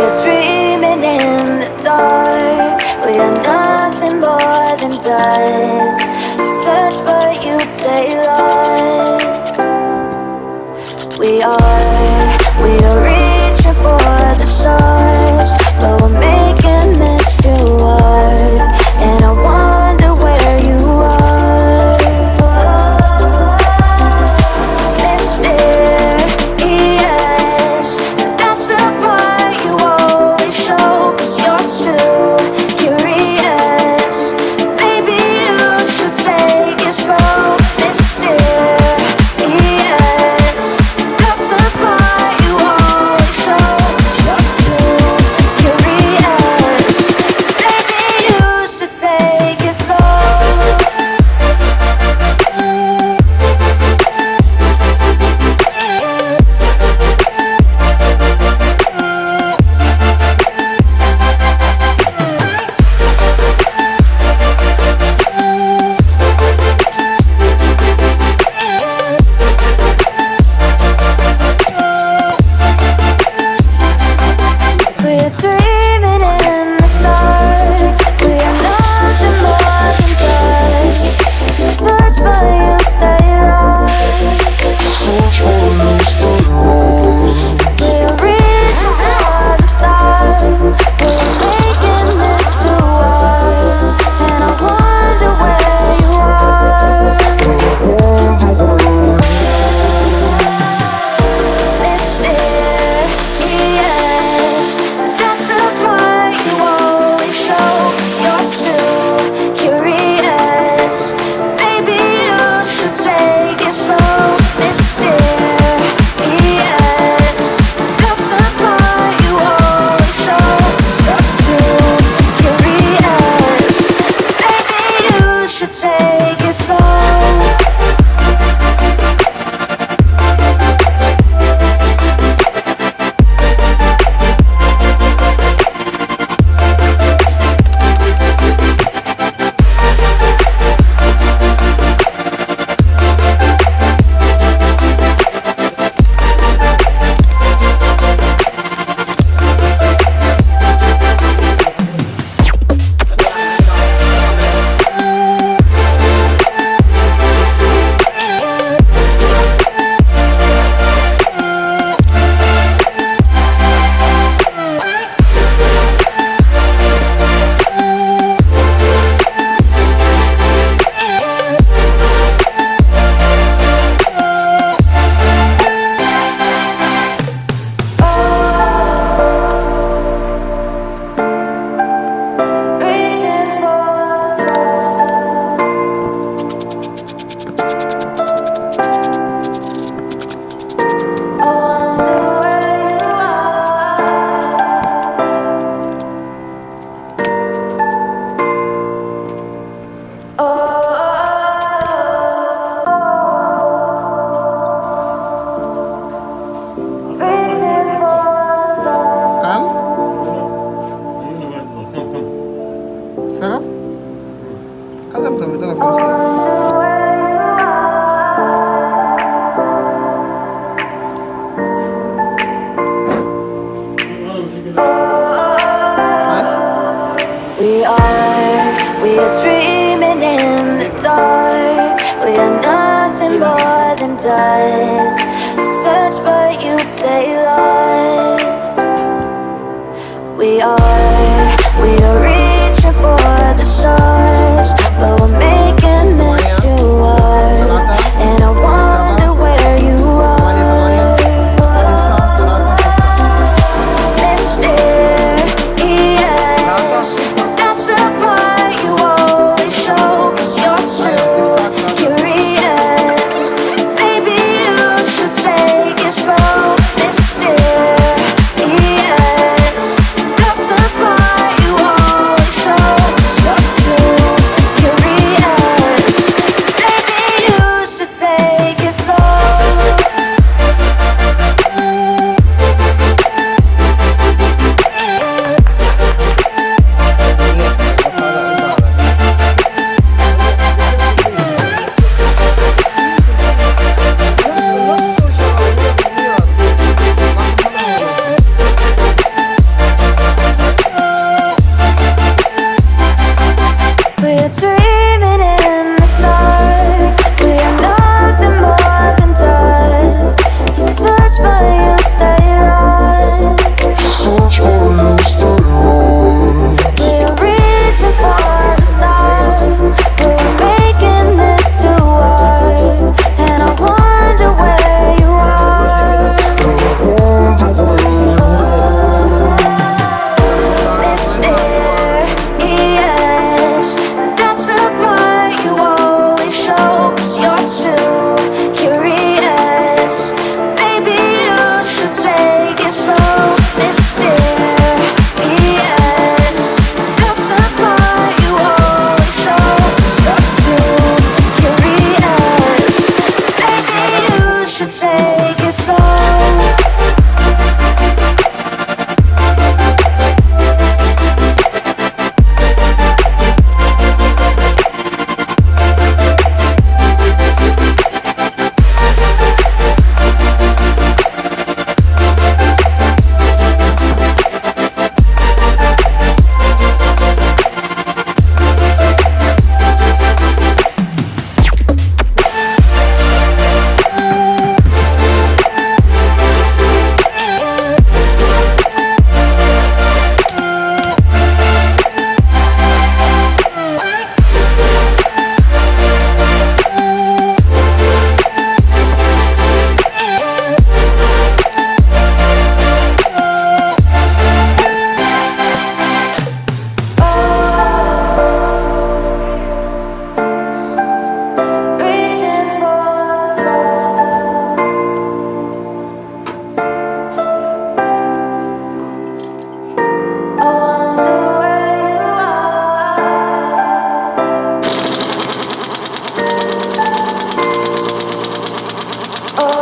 are dreaming in the dark. We are nothing more than dust. Search but you stay lost. We are reaching for the stars, but we're making this too hard. And I wonder where you are. Mysterious, that's the part you always show. 'Cause you're too curious. Maybe you should take it slow. Mysterious, that's the part you always show. 'Cause you're too curious. Maybe you should take it slow. We are dreaming in the dark. We are nothing more than dust. Search but you stay lost. We are reaching for the stars. We're making this too hard. And I wonder where you are. Mysterious, that's the part you always show. 'Cause you're too curious. Maybe you should take it slow. Mysterious, that's the part you always show. 'Cause you're too curious. Maybe you should take it slow. Reaching for the stars. I wonder where you Come. Sarah? كلم زوجي ترى في We are dreaming in the dark. We are nothing more than dust. Search but you stay lost. We are reaching for the stars, but we're making this too hard. And I wonder where you are. Mysterious, that's the part you always show. 'Cause you're too curious. Maybe you should take it slow. Mysterious, that's the We're reaching for the stars, we're making this too hard, and I wonder where you are. Mysterious, that's the part you always show, 'cause you're too curious. Maybe you should take it slow. Mysterious, that's the part you always show, 'cause you're too curious. Maybe you should take it slow. Reaching for the stars. I wonder where you are. Oh.